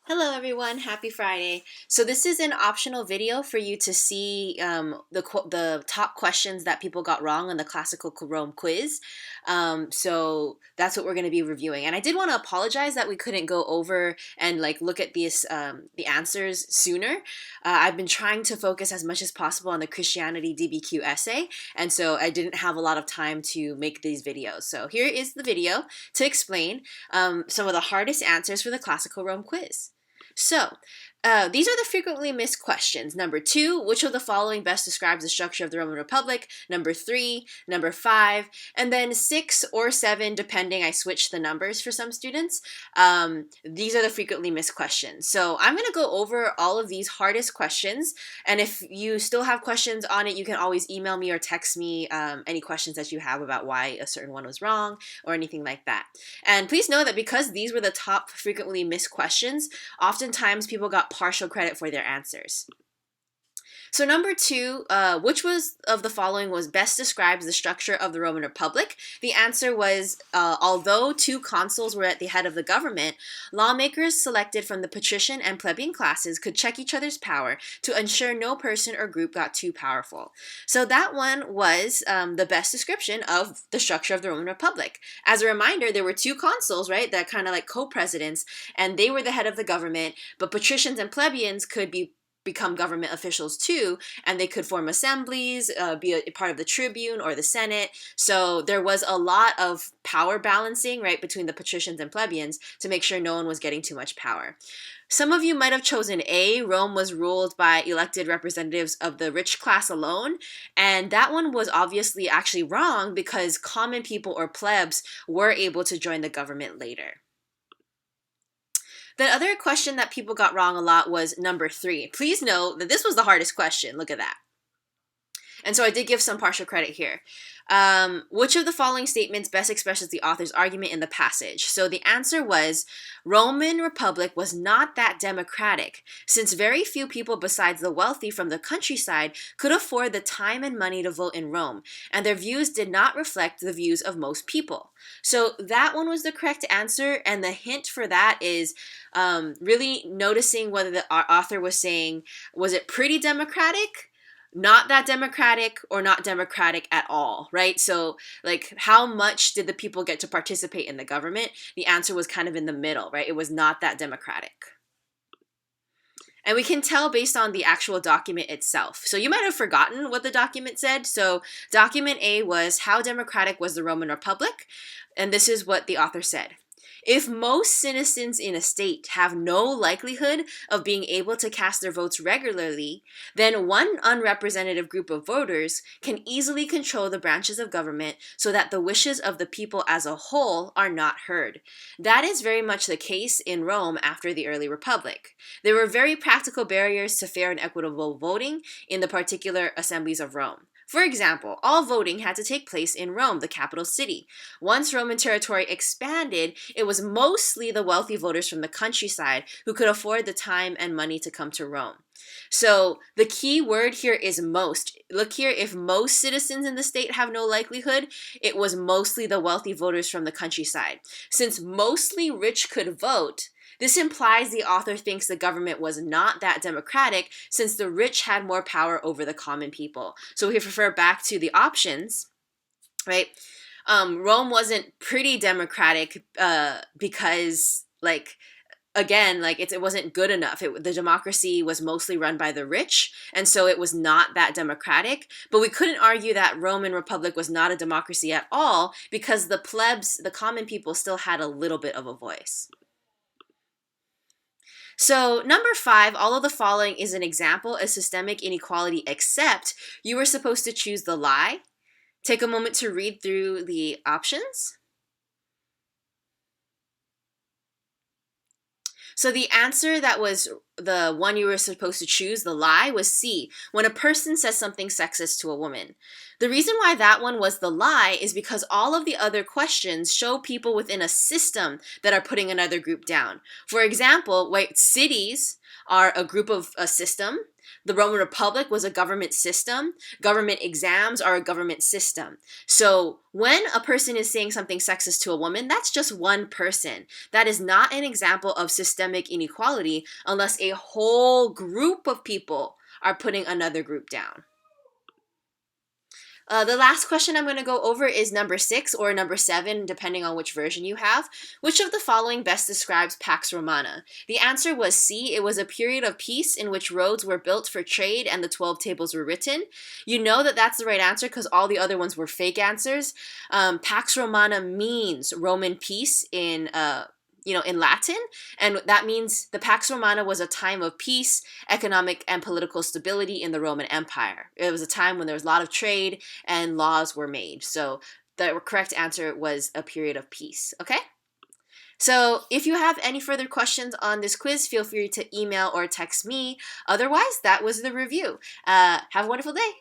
Hello everyone, happy Friday. So this is an optional video for you to see the top questions that people got wrong on the classical Rome quiz. So that's what we're going to be reviewing. And I did want to apologize that we couldn't go over and look at the answers sooner. I've been trying to focus as much as possible on the Christianity DBQ essay, and so I didn't have a lot of time to make these videos. So here is the video to explain some of the hardest answers for the classical Rome quiz. So, these are the frequently missed questions. Number 2, which of the following best describes the structure of the Roman Republic? Number 3, number 5, and then 6 or 7, depending. I switched the numbers for some students. These are the frequently missed questions. So I'm going to go over all of these hardest questions, and if you still have questions on it, you can always email me or text me any questions that you have about why a certain one was wrong or anything like that. And please know that because these were the top frequently missed questions, oftentimes people got partial credit for their answers. So number 2, which of the following was best describes the structure of the Roman Republic? The answer was, although 2 consuls were at the head of the government, lawmakers selected from the patrician and plebeian classes could check each other's power to ensure no person or group got too powerful. So that one was the best description of the structure of the Roman Republic. As a reminder, there were 2 consuls, right, that kind of like co-presidents, and they were the head of the government, but patricians and plebeians could become government officials too, and they could form assemblies, be a part of the tribune or the senate. So there was a lot of power balancing, right, between the patricians and plebeians to make sure no one was getting too much power. Some of you might have chosen A, Rome was ruled by elected representatives of the rich class alone, and that one was obviously actually wrong because common people or plebs were able to join the government later. The other question that people got wrong a lot was number 3. Please note that this was the hardest question. Look at that. And so I did give some partial credit here. Which of the following statements best expresses the author's argument in the passage? So the answer was, Roman Republic was not that democratic, since very few people besides the wealthy from the countryside could afford the time and money to vote in Rome, and their views did not reflect the views of most people. So that one was the correct answer, and the hint for that is really noticing whether the author was saying, was it pretty democratic, not that democratic, or not democratic at all, right? So how much did the people get to participate in the government? The answer was kind of in the middle, right? It was not that democratic. And we can tell based on the actual document itself. So you might have forgotten what the document said. So document A was, how democratic was the Roman Republic? And this is what the author said. If most citizens in a state have no likelihood of being able to cast their votes regularly, then one unrepresentative group of voters can easily control the branches of government so that the wishes of the people as a whole are not heard. That is very much the case in Rome after the early Republic. There were very practical barriers to fair and equitable voting in the particular assemblies of Rome. For example, all voting had to take place in Rome, the capital city. Once Roman territory expanded, it was mostly the wealthy voters from the countryside who could afford the time and money to come to Rome. So the key word here is most. Look here, if most citizens in the state have no likelihood, it was mostly the wealthy voters from the countryside. Since mostly rich could vote, this implies the author thinks the government was not that democratic since the rich had more power over the common people. So if we refer back to the options, right? Rome wasn't pretty democratic because it wasn't good enough. The democracy was mostly run by the rich, and so it was not that democratic. But we couldn't argue that Roman Republic was not a democracy at all because the plebs, the common people, still had a little bit of a voice. So number 5, all of the following is an example of systemic inequality except you were supposed to choose the lie. Take a moment to read through the options. So the answer that was the one you were supposed to choose, the lie, was C, when a person says something sexist to a woman. The reason why that one was the lie is because all of the other questions show people within a system that are putting another group down. For example, white cities are a group of a system. The Roman Republic was a government system. Government exams are a government system. So when a person is saying something sexist to a woman, that's just one person. That is not an example of systemic inequality unless a whole group of people are putting another group down. The last question I'm going to go over is number 6 or number 7, depending on which version you have. Which of the following best describes Pax Romana? The answer was C. It was a period of peace in which roads were built for trade and the 12 tables were written. You know that that's the right answer because all the other ones were fake answers. Pax Romana means Roman peace in Latin, and that means the Pax Romana was a time of peace, economic and political stability in the Roman Empire. It was a time when there was a lot of trade and laws were made. So the correct answer was a period of peace, okay? So if you have any further questions on this quiz, feel free to email or text me. Otherwise, that was the review. Have a wonderful day.